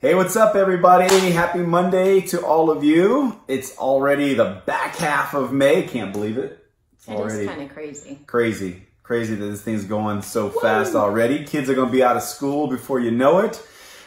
Hey, what's up, everybody? Happy Monday to all of you. It's already the back half of May. Can't believe it. It's already kind of crazy. Crazy that this thing's going so fast already. Kids are going to be out of school before you know it.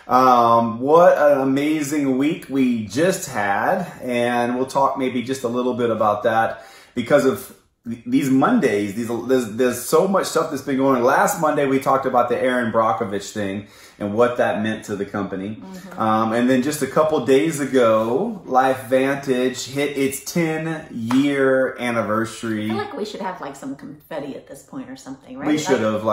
What an amazing week we just had. And we'll talk maybe just a little bit about that because of these Mondays. There's so much stuff that's been going on. Last Monday, we talked about the Aaron Brockovich thing and what that meant to the company. And then just a couple days ago, LifeVantage hit its 10-year anniversary. I feel like we should have like some confetti at this point or something, right? We should have,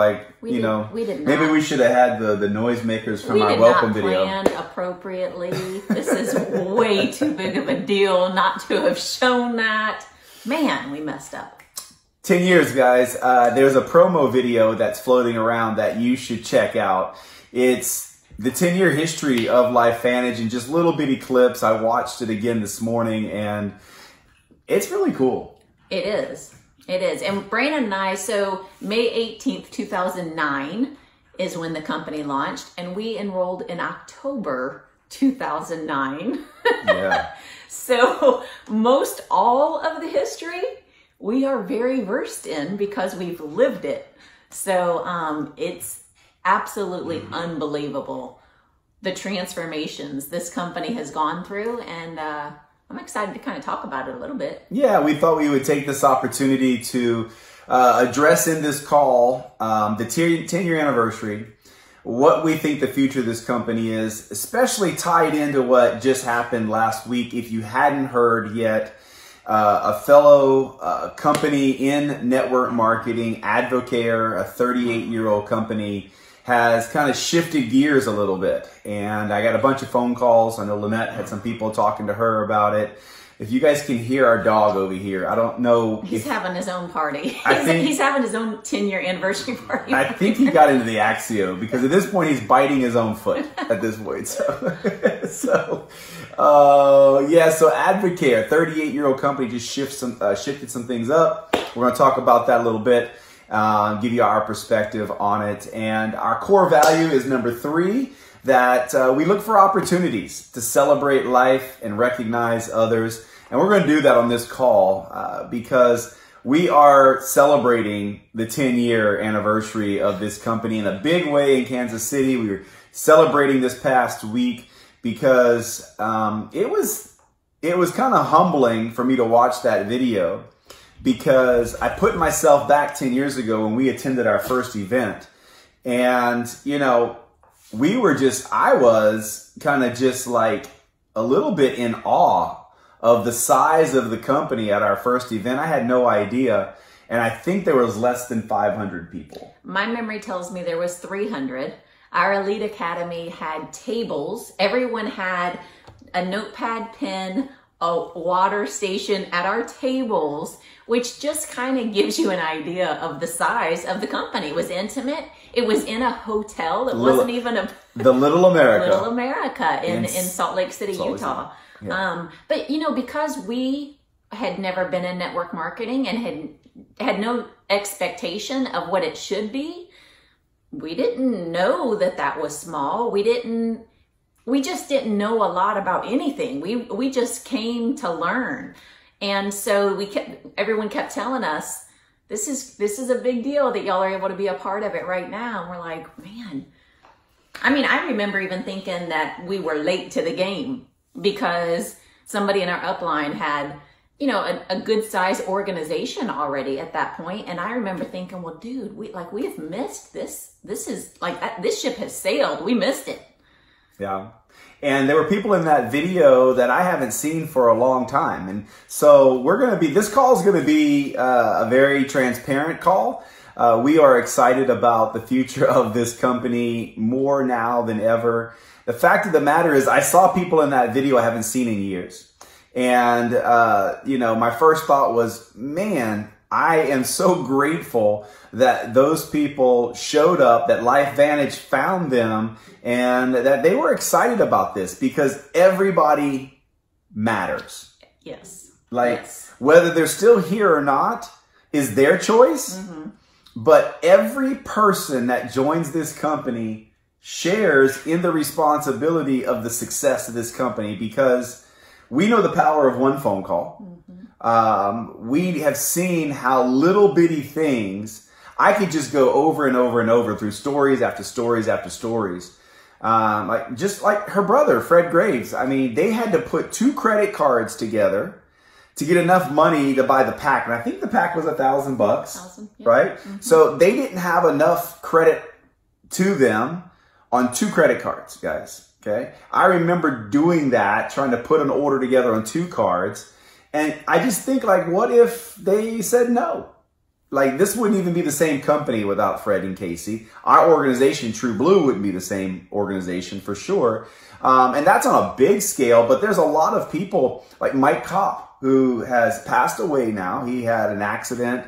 we did not. Maybe we should have had the noisemakers from our welcome video. We did not plan appropriately. This is way too big of a deal not to have shown that. Man, we messed up. 10 years, guys. There's a promo video that's floating around that you should check out. It's the 10-year history of LifeVantage and just little bitty clips. I watched it again this morning, and it's really cool. It is. It is. And Brandon and I, so May 18th, 2009 is when the company launched, and we enrolled in October 2009. Yeah. So most all of the history we are very versed in because we've lived it. So it's absolutely unbelievable the transformations this company has gone through, and I'm excited to kind of talk about it a little bit. Yeah, we thought we would take this opportunity to address in this call the 10-year anniversary, what we think the future of this company is, especially tied into what just happened last week. If you hadn't heard yet, a fellow company in network marketing, Advocare, a 38-year-old company, has kind of shifted gears a little bit. And I got a bunch of phone calls. I know Lynette had some people talking to her about it. If you guys can hear our dog over here, I don't know. He's having his own party. He's having his own 10-year anniversary party. I think he got into the Axio because at this point he's biting his own foot at this point. So Advocare, 38-year-old company, just shifted some things up. We're going to talk about that a little bit, give you our perspective on it. And our core value is number 3, that we look for opportunities to celebrate life and recognize others. And we're going to do that on this call because we are celebrating the 10-year anniversary of this company in a big way in Kansas City. We were celebrating this past week because it was kind of humbling for me to watch that video, because I put myself back 10 years ago when we attended our first event. And, I was kind of just like a little bit in awe of the size of the company at our first event. I had no idea. And I think there was less than 500 people. My memory tells me there was 300. Our Elite Academy had tables. Everyone had a notepad, pen, a water station at our tables, which just kind of gives you an idea of the size of the company. It was intimate. It was in a hotel. It wasn't even the Little America. Little America in Salt Lake City, Utah. Yeah. But because we had never been in network marketing and had no expectation of what it should be, we didn't know that was small. We just didn't know a lot about anything. We just came to learn. And so everyone kept telling us, this is a big deal that y'all are able to be a part of it right now. And we're like, man, I remember even thinking that we were late to the game because somebody in our upline had, a good size organization already at that point. And I remember thinking, well, dude, we have missed this. This is like, this ship has sailed. We missed it. Yeah. And there were people in that video that I haven't seen for a long time. And so this call is going to be a very transparent call. We are excited about the future of this company more now than ever. The fact of the matter is I saw people in that video I haven't seen in years. And, my first thought was, man, I am so grateful that those people showed up, that LifeVantage found them, and that they were excited about this because everybody matters. Yes. Whether they're still here or not is their choice. Mm-hmm. But every person that joins this company shares in the responsibility of the success of this company, because we know the power of one phone call. We have seen how little bitty things, I could just go over and over and over through stories after stories after stories. Just like her brother, Fred Graves. I mean, they had to put 2 credit cards together to get enough money to buy the pack. And I think the pack was $1,000, yeah. Right? So they didn't have enough credit to them on 2 credit cards, guys. Okay. I remember doing that, trying to put an order together on 2 cards. And I just think, like, what if they said no? Like, this wouldn't even be the same company without Fred and Casey. Our organization, True Blue, wouldn't be the same organization for sure. And that's on a big scale, but there's a lot of people like Mike Kopp, who has passed away now. He had an accident.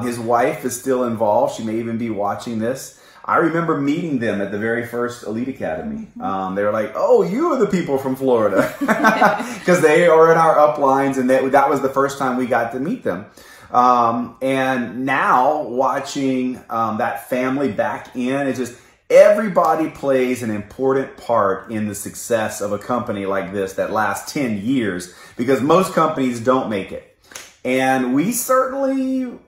His wife is still involved. She may even be watching this. I remember meeting them at the very first Elite Academy. They were like, oh, you are the people from Florida. Because they are in our uplines, and that was the first time we got to meet them. And now watching that family back in, it's just everybody plays an important part in the success of a company like this that lasts 10 years, because most companies don't make it. And we certainly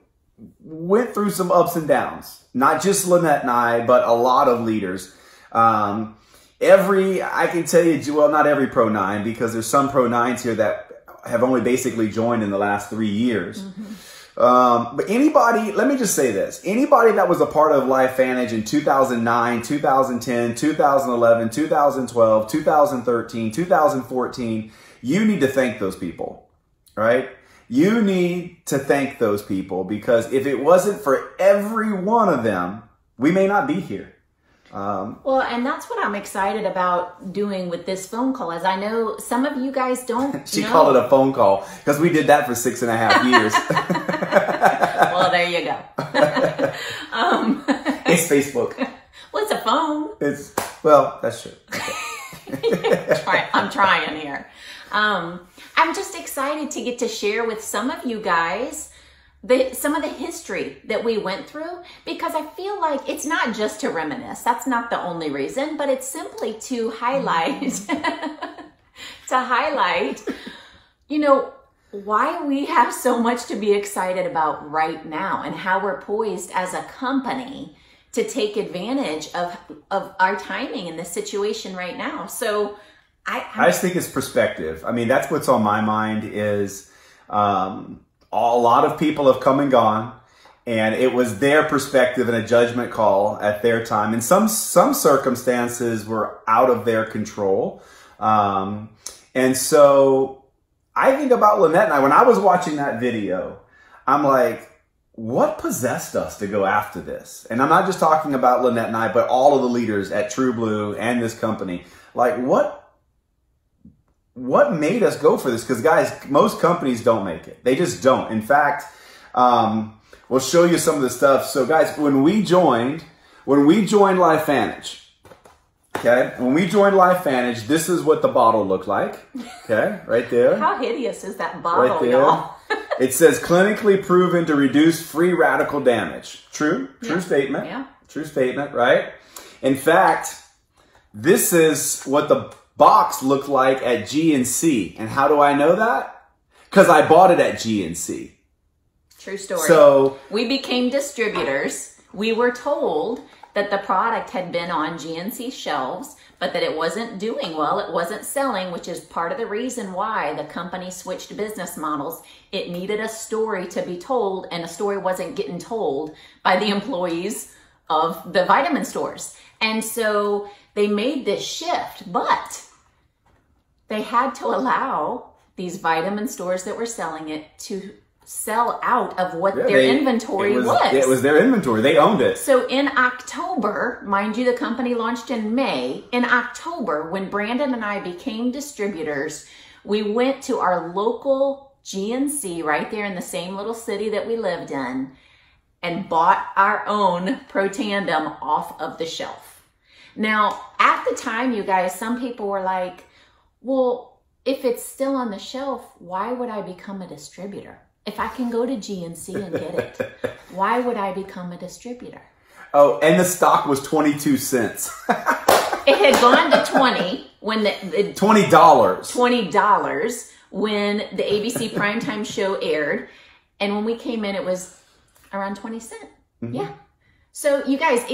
went through some ups and downs, not just Lynette and I, but a lot of leaders. I can tell you, well, not every Pro 9, because there's some Pro 9s here that have only basically joined in the last 3 years. But anybody, let me just say this, anybody that was a part of LifeVantage in 2009, 2010, 2011, 2012, 2013, 2014, you need to thank those people, right? You need to thank those people, because if it wasn't for every one of them, we may not be here. Well, and that's what I'm excited about doing with this phone call, as I know some of you guys don't She called it a phone call, because we did that for 6.5 years. Well, there you go. It's Facebook. Well, it's a phone. Well, that's true. Okay. I'm trying here. I'm just excited to get to share with some of you guys some of the history that we went through, because I feel like it's not just to reminisce. That's not the only reason, but it's simply to highlight, you know, why we have so much to be excited about right now, and how we're poised as a company to take advantage of our timing in this situation right now. So I just think it's perspective. I mean, that's what's on my mind is, a lot of people have come and gone, and it was their perspective and a judgment call at their time. And some circumstances were out of their control. And so I think about Lynette and I, when I was watching that video, I'm like, what possessed us to go after this? And I'm not just talking about Lynette and I, but all of the leaders at True Blue and this company. Like, what made us go for this? Because, guys, most companies don't make it. They just don't. In fact, we'll show you some of the stuff. So, guys, when we joined LifeVantage, okay, this is what the bottle looked like. Okay, right there. How hideous is that bottle, right there. Y'all? It says clinically proven to reduce free radical damage. True statement. Yeah. True statement, right? In fact, this is what the box looked like at GNC. And how do I know that? Because I bought it at GNC. True story. So we became distributors. We were told that the product had been on GNC shelves, but that it wasn't doing well. It wasn't selling, which is part of the reason why the company switched business models. It needed a story to be told, and a story wasn't getting told by the employees of the vitamin stores. And so they made this shift, but they had to allow these vitamin stores that were selling it to sell out of what their inventory was. It was their inventory. They owned it. So in October, mind you, the company launched in May. In October, when Brandon and I became distributors, we went to our local GNC right there in the same little city that we lived in and bought our own Pro Tandem off of the shelf. Now, at the time, you guys, some people were like, well, if it's still on the shelf, why would I become a distributor? If I can go to GNC and get it, why would I become a distributor? Oh, and the stock was 22 cents. It had gone to 20 when the $20. $20 when the ABC primetime show aired. And when we came in, it was around 20 cents. Mm-hmm. Yeah. So you guys,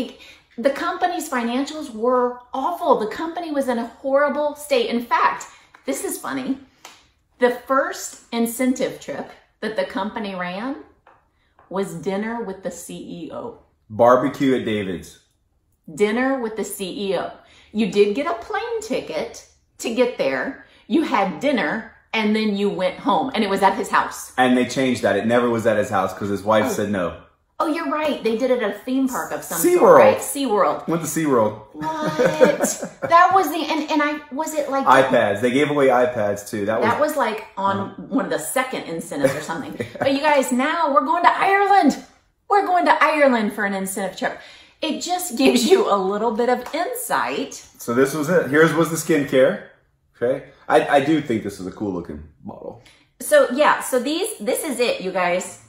the company's financials were awful. The company was in a horrible state. In fact, this is funny. The first incentive trip that the company ran was dinner with the CEO. Barbecue at David's. Dinner with the CEO. You did get a plane ticket to get there. You had dinner, and then you went home, and it was at his house. And they changed that. It never was at his house because his wife said no. Oh, you're right. They did it at a theme park of some SeaWorld. sort, right? SeaWorld. Went to SeaWorld. What? That was was it like... iPads. They gave away iPads, too. That was like on one of the second incentives or something. Yeah. But you guys, now we're going to Ireland. We're going to Ireland for an incentive trip. It just gives you a little bit of insight. So this was it. Here's was the skincare. Okay. I do think this is a cool looking model. So yeah, so this is it, you guys.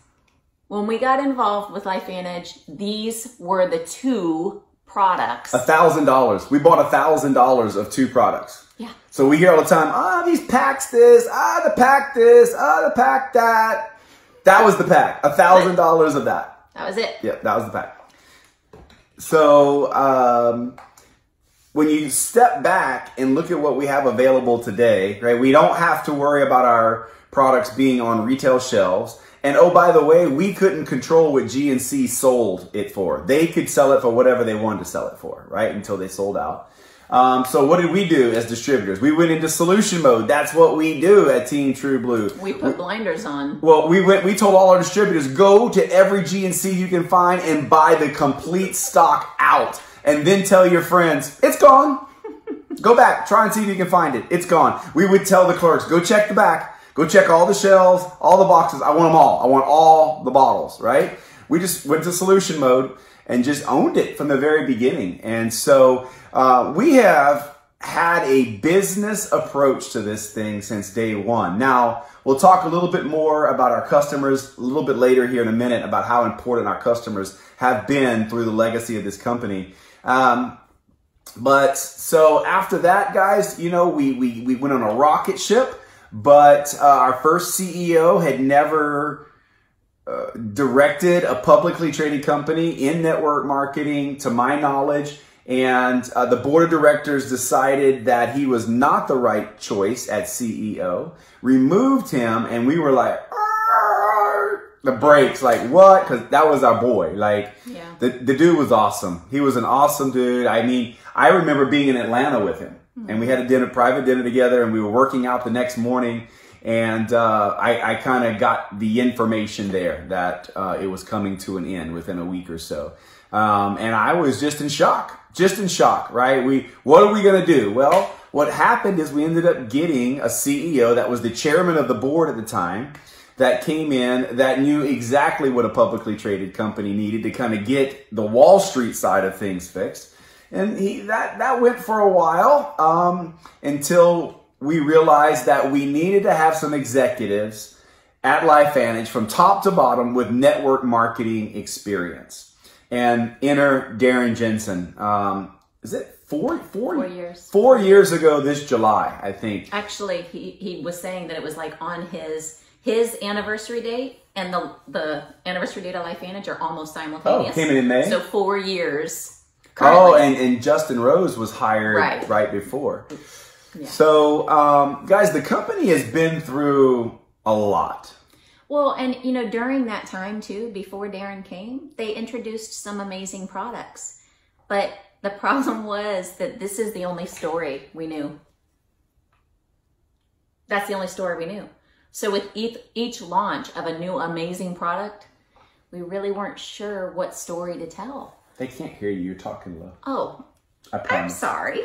When we got involved with LifeVantage, these were the two products. $1,000. We bought $1,000 of two products. Yeah. So we hear all the time, these packs this, the pack this, the pack that. That was the pack. $1,000 of that. That was it. Yeah, that was the pack. So when you step back and look at what we have available today, right? We don't have to worry about our products being on retail shelves. And oh, by the way, we couldn't control what GNC sold it for. They could sell it for whatever they wanted to sell it for, right? Until they sold out. So what did we do as distributors? We went into solution mode. That's what we do at Team True Blue. We put blinders on. Well, we told all our distributors, go to every GNC you can find and buy the complete stock out. And then tell your friends, it's gone. Go back, try and see if you can find it. It's gone. We would tell the clerks, go check the back. Go check all the shelves, all the boxes. I want them all. I want all the bottles, right? We just went to solution mode and just owned it from the very beginning. And so we have had a business approach to this thing since day one. Now, we'll talk a little bit more about our customers a little bit later here in a minute about how important our customers have been through the legacy of this company. But so after that, guys, you know, we went on a rocket ship. But our first CEO had never directed a publicly traded company in network marketing, to my knowledge. And the board of directors decided that he was not the right choice at CEO, removed him, and we were like, the brakes, like what? Because that was our boy. Like, yeah. The dude was awesome. He was an awesome dude. I mean, I remember being in Atlanta with him. And we had a private dinner together, and we were working out the next morning. And I kind of got the information there that it was coming to an end within a week or so. And I was just in shock, right? What are we going to do? Well, what happened is we ended up getting a CEO that was the chairman of the board at the time that came in that knew exactly what a publicly traded company needed to kind of get the Wall Street side of things fixed. And that went for a while until we realized that we needed to have some executives at LifeVantage from top to bottom with network marketing experience. And enter Darren Jensen. Is it 4 years? 4 years ago this July, I think. Actually, he was saying that it was like on his anniversary date and the anniversary date of LifeVantage are almost simultaneous. Oh, came in May? So 4 years. Currently. Oh, and Justin Rose was hired right before. Yeah. So, guys, the company has been through a lot. Well, and, you know, during that time, too, before Darren came, they introduced some amazing products. But the problem was that this is the only story we knew. That's the only story we knew. So with each launch of a new amazing product, we really weren't sure what story to tell. They can't hear you. You're talking low. Oh, I'm sorry.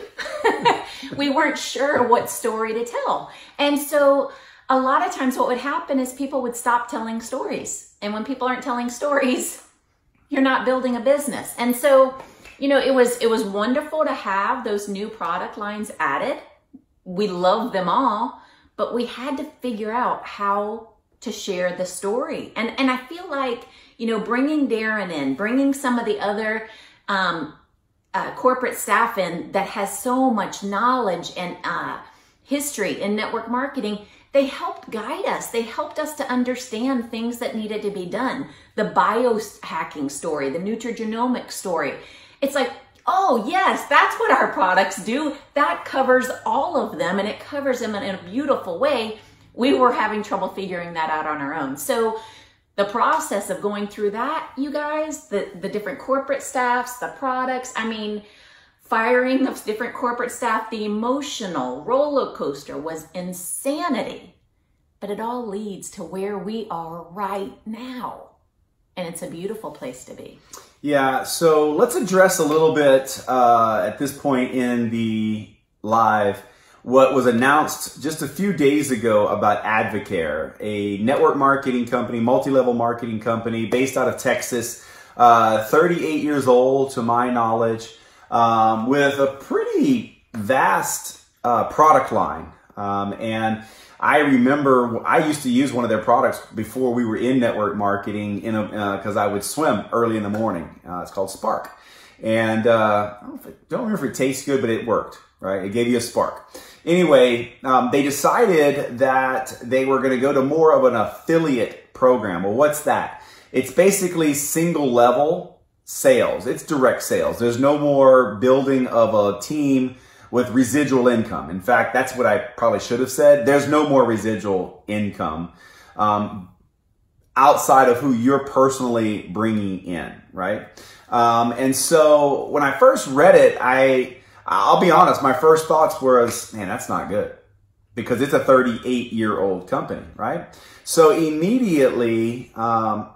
We weren't sure what story to tell. And so a lot of times what would happen is people would stop telling stories. And when people aren't telling stories, you're not building a business. And so, you know, it was wonderful to have those new product lines added. We love them all, but we had to figure out how to share the story. And I feel like, you know, bringing Darren in, bringing some of the other corporate staff in that has so much knowledge and history in network marketing. They helped guide us. They helped us to understand things that needed to be done. The biohacking story, the nutrigenomic story. It's like, oh yes, that's what our products do. That covers all of them, and it covers them in a beautiful way. We were having trouble figuring that out on our own. So the process of going through that, you guys, the different corporate staffs, the products, I mean, firing of different corporate staff, the emotional roller coaster was insanity. But it all leads to where we are right now. And it's a beautiful place to be. Yeah, so let's address a little bit at this point in the live what was announced just a few days ago about Advocare, a network marketing company, multi-level marketing company based out of Texas, 38 years old to my knowledge, with a pretty vast product line. And I remember I used to use one of their products before we were in network marketing because I would swim early in the morning. It's called Spark. And I don't remember if it tastes good, but it worked, right? It gave you a spark. Anyway, they decided that they were going to go to more of an affiliate program. Well, what's that? It's basically single level sales. It's direct sales. There's no more building of a team with residual income. In fact, that's what I probably should have said. There's no more residual income outside of who you're personally bringing in, right? And so when I first read it, I'll be honest, my first thoughts was, man, that's not good, because it's a 38-year-old company, right? So immediately I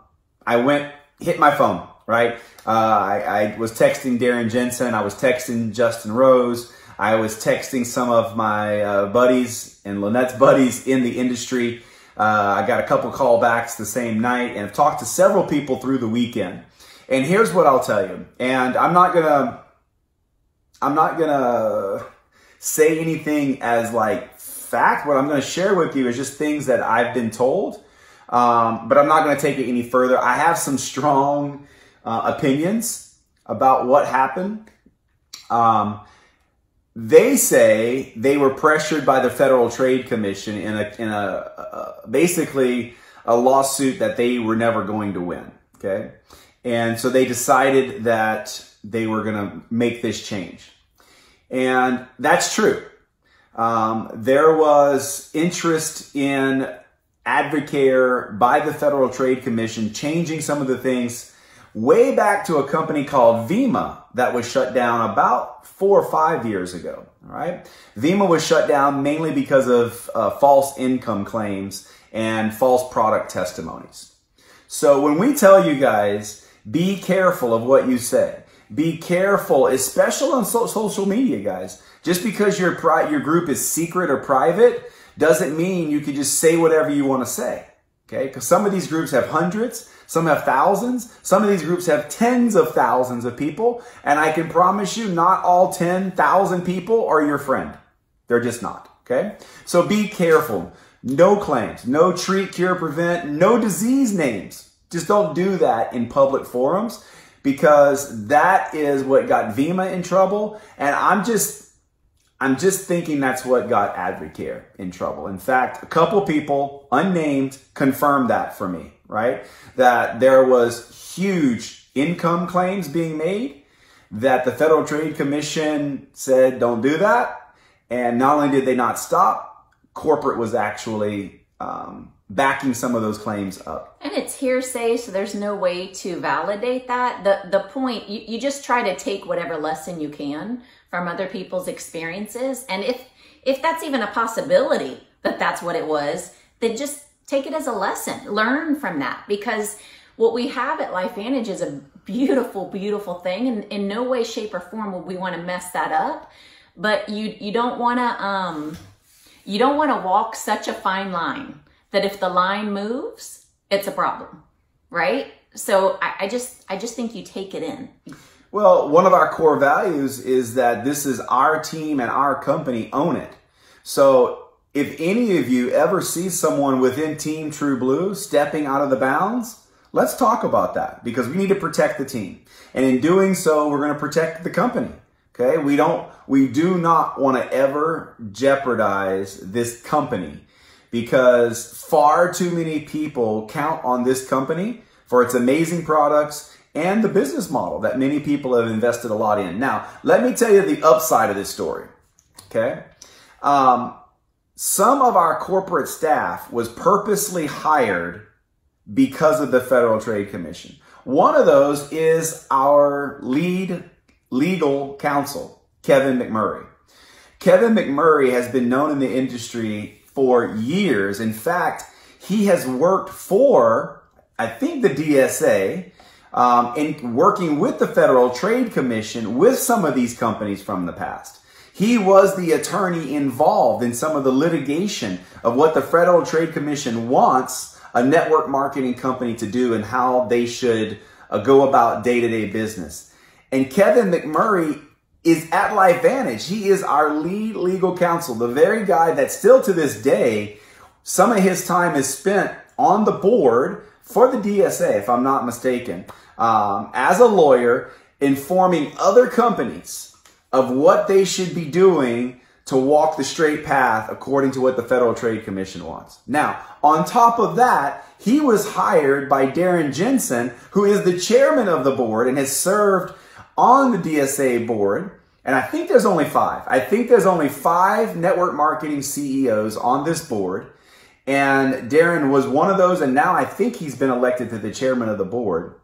hit my phone, right? I was texting Darren Jensen. I was texting Justin Rose. I was texting some of my buddies and Lynette's buddies in the industry. I got a couple callbacks the same night and have talked to several people through the weekend. And here's what I'll tell you. And I'm not gonna say anything as like fact. What I'm gonna share with you is just things that I've been told. But I'm not gonna take it any further. I have some strong opinions about what happened. They say they were pressured by the Federal Trade Commission in basically a lawsuit that they were never going to win. Okay. And so they decided that they were going to make this change. And that's true. There was interest in Advocare by the Federal Trade Commission changing some of the things way back to a company called Vima that was shut down about 4 or 5 years ago. All right. Vima was shut down mainly because of false income claims and false product testimonies. So when we tell you guys, be careful of what you say. Be careful, especially on social media, guys. Just because your group is secret or private doesn't mean you can just say whatever you want to say. Okay? Because some of these groups have hundreds, some have thousands, some of these groups have tens of thousands of people, and I can promise you not all 10,000 people are your friend. They're just not. Okay? So be careful. No claims, no treat, cure, prevent, no disease names. Just don't do that in public forums, because that is what got Vima in trouble. And I'm just thinking that's what got Advocare in trouble. In fact, a couple people, unnamed, confirmed that for me, right? That there was huge income claims being made, that the Federal Trade Commission said, don't do that. And not only did they not stop, corporate was actually backing some of those claims up. And it's hearsay, so there's no way to validate that. The point, you just try to take whatever lesson you can from other people's experiences. And if that's even a possibility that that's what it was, then just take it as a lesson. Learn from that, because what we have at LifeVantage is a beautiful, beautiful thing. And in no way, shape, or form would we want to mess that up. But you don't want to walk such a fine line that if the line moves, it's a problem, right? So I just think you take it in. Well, one of our core values is that this is our team and our company, own it. So if any of you ever see someone within Team True Blue stepping out of the bounds, let's talk about that, because we need to protect the team. And in doing so, we're going to protect the company. Okay. We do not want to ever jeopardize this company, because far too many people count on this company for its amazing products and the business model that many people have invested a lot in. Now, let me tell you the upside of this story. Okay. Some of our corporate staff was purposely hired because of the Federal Trade Commission. One of those is our lead legal counsel, Kevin McMurray. Kevin McMurray has been known in the industry for years. In fact, he has worked for, I think, the DSA, in working with the Federal Trade Commission with some of these companies from the past. He was the attorney involved in some of the litigation of what the Federal Trade Commission wants a network marketing company to do and how they should go about day-to-day business. And Kevin McMurray is at LifeVantage. He is our lead legal counsel, the very guy that still to this day, some of his time is spent on the board for the DSA, if I'm not mistaken, as a lawyer, informing other companies of what they should be doing to walk the straight path according to what the Federal Trade Commission wants. Now, on top of that, he was hired by Darren Jensen, who is the chairman of the board and has served on the DSA board. And I think there's only 5. I think there's only 5 network marketing CEOs on this board. And Darren was one of those. And now I think he's been elected to the chairman of the board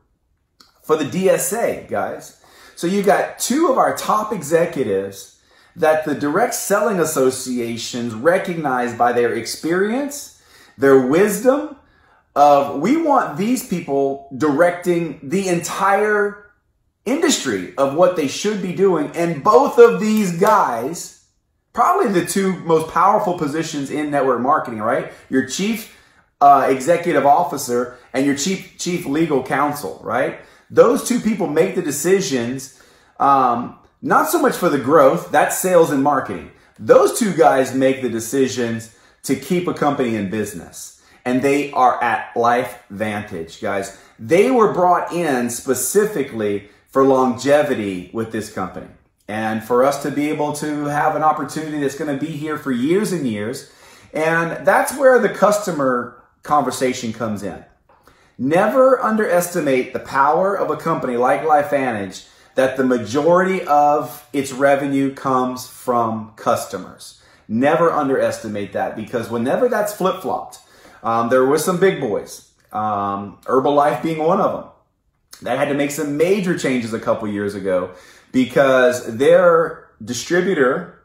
for the DSA, guys. So you got 2 of our top executives that the direct selling associations recognize by their experience, their wisdom of, we want these people directing the entire industry of what they should be doing. And both of these guys, probably the 2 most powerful positions in network marketing, right? Your chief executive officer and your chief legal counsel, right? Those 2 people make the decisions, not so much for the growth, that's sales and marketing. Those 2 guys make the decisions to keep a company in business. And they are at LifeVantage, guys. They were brought in specifically for longevity with this company. And for us to be able to have an opportunity that's going to be here for years and years. And that's where the customer conversation comes in. Never underestimate the power of a company like LifeVantage, that the majority of its revenue comes from customers. Never underestimate that, because whenever that's flip-flopped, there were some big boys, Herbalife being one of them, that had to make some major changes a couple years ago because their distributor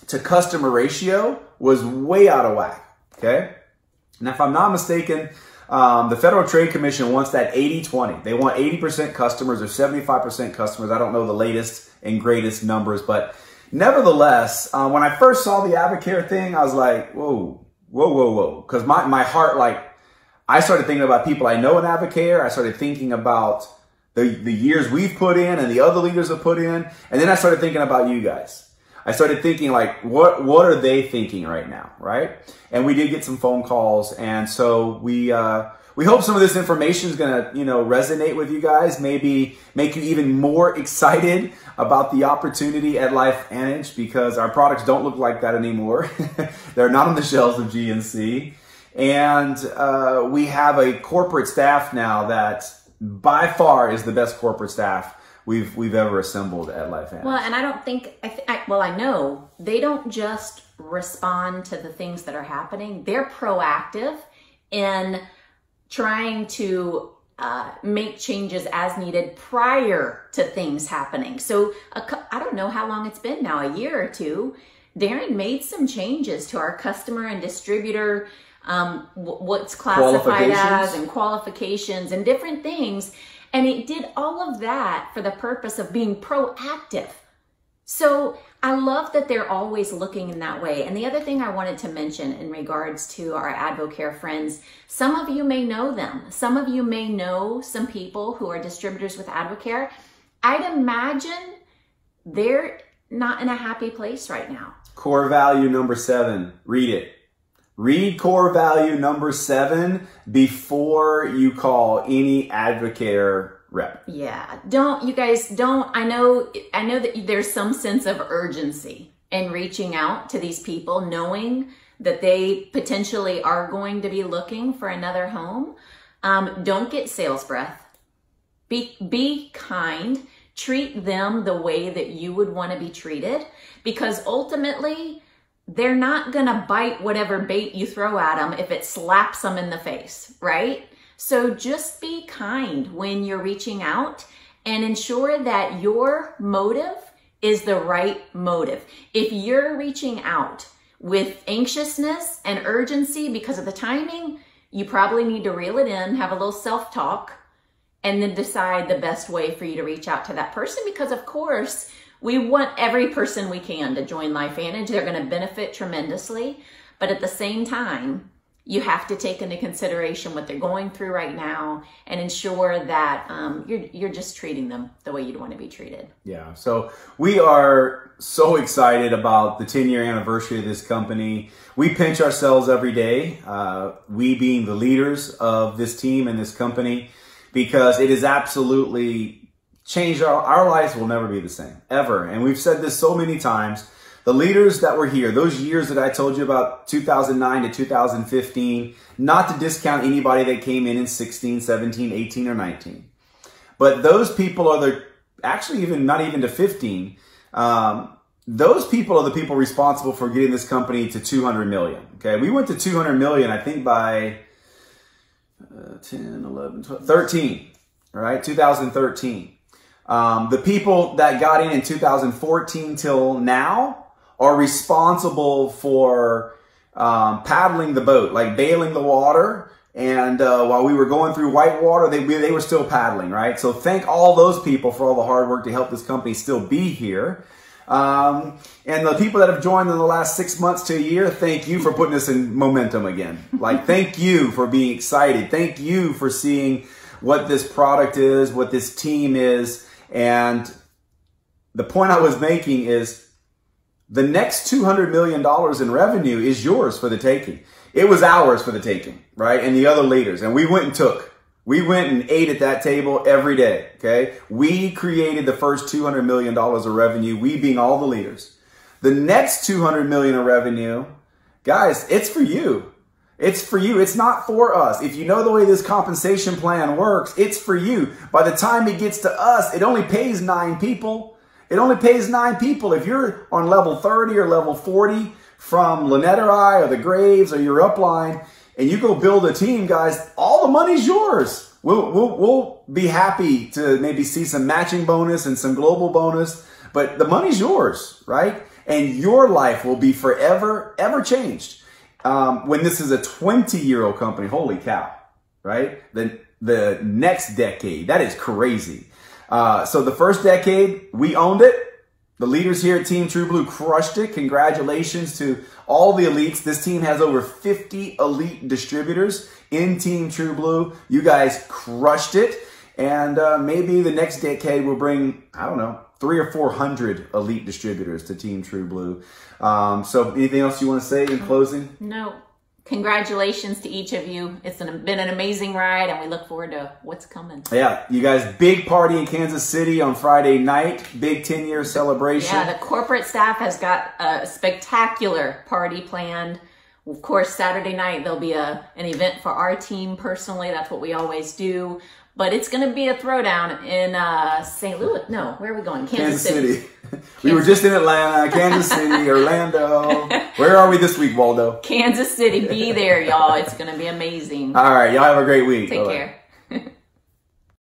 to customer ratio was way out of whack. Okay. Now, if I'm not mistaken, the Federal Trade Commission wants that 80-20. They want 80% customers or 75% customers. I don't know the latest and greatest numbers, but nevertheless, when I first saw the Advocare thing, I was like, whoa, whoa, whoa, whoa. Because my heart, like, I started thinking about people I know in Advocare. I started thinking about the years we've put in and the other leaders have put in. And then I started thinking about you guys. I started thinking, like, what are they thinking right now, right? And we did get some phone calls, and so we hope some of this information is gonna, resonate with you guys. Maybe make you even more excited about the opportunity at LifeVantage, because our products don't look like that anymore. They're not on the shelves of GNC, and we have a corporate staff now that by far is the best corporate staff we've ever assembled at LifeVantage. Well, and I don't think, I know they don't just respond to the things that are happening. They're proactive in trying to make changes as needed prior to things happening. So I don't know how long it's been now, a year or 2. Darren made some changes to our customer and distributor, what's classified as, and qualifications and different things. And it did all of that for the purpose of being proactive. So I love that they're always looking in that way. And the other thing I wanted to mention in regards to our Advocare friends, some of you may know them. Some of you may know some people who are distributors with Advocare. I'd imagine they're not in a happy place right now. Core value number 7, read it. Read core value number 7 before you call any advocator rep. Yeah. You guys don't, I know that there's some sense of urgency in reaching out to these people, knowing that they potentially are going to be looking for another home. Don't get sales breath. Be kind. Treat them the way that you would want to be treated, because ultimately they're not going to bite whatever bait you throw at them if it slaps them in the face, right? So just be kind when you're reaching out and ensure that your motive is the right motive. If you're reaching out with anxiousness and urgency because of the timing, you probably need to reel it in, have a little self-talk, and then decide the best way for you to reach out to that person, because of course, we want every person we can to join LifeVantage. They're going to benefit tremendously. But at the same time, you have to take into consideration what they're going through right now and ensure that you're just treating them the way you'd want to be treated. Yeah. So we are so excited about the 10-year anniversary of this company. We pinch ourselves every day, we being the leaders of this team and this company, because it is absolutely changed. Our lives will never be the same, ever. And we've said this so many times. The leaders that were here, those years that I told you about, 2009 to 2015, not to discount anybody that came in 16, 17, 18, or 19. But those people are actually not even to 15. Those people are the people responsible for getting this company to 200 million. Okay. We went to 200 million, I think by 10, 11, 12, 13, all right? 2013. The people that got in 2014 till now are responsible for paddling the boat, like bailing the water. And while we were going through whitewater, they were still paddling, right? So thank all those people for all the hard work to help this company still be here. And the people that have joined in the last 6 months to a year, thank you for putting us in momentum again. Like, thank you for being excited. Thank you for seeing what this product is, what this team is. And the point I was making is the next $200 million in revenue is yours for the taking. It was ours for the taking, right? And the other leaders. And we went and took. We went and ate at that table every day, okay? We created the first $200 million of revenue, we being all the leaders. The next $200 million of revenue, guys, it's for you. It's for you. It's not for us. If you know the way this compensation plan works, it's for you. By the time it gets to us, it only pays 9 people. It only pays 9 people. If you're on level 30 or level 40 from Lynette or I or the Graves or your upline, and you go build a team, guys, all the money's yours. We'll be happy to maybe see some matching bonus and some global bonus, but the money's yours, right? And your life will be forever, ever changed. When this is a 20-year-old company, holy cow, right? The next decade, that is crazy. So the first decade, we owned it. The leaders here at Team True Blue crushed it. Congratulations to all the elites. This team has over 50 elite distributors in Team True Blue. You guys crushed it. And maybe the next decade will bring, I don't know, 300 or 400 elite distributors to Team True Blue. So anything else you want to say in closing? No. Congratulations to each of you. It's been an amazing ride, and we look forward to what's coming. Yeah, you guys, big party in Kansas City on Friday night. Big 10-year celebration. Yeah, the corporate staff has got a spectacular party planned. Of course, Saturday night, there'll be an event for our team personally. That's what we always do. But it's going to be a throwdown in St. Louis. No, where are we going? Kansas City. We were just in Atlanta, Kansas City, Orlando. Where are we this week, Waldo? Kansas City. Be there, y'all. It's going to be amazing. All right. Y'all have a great week. Take care.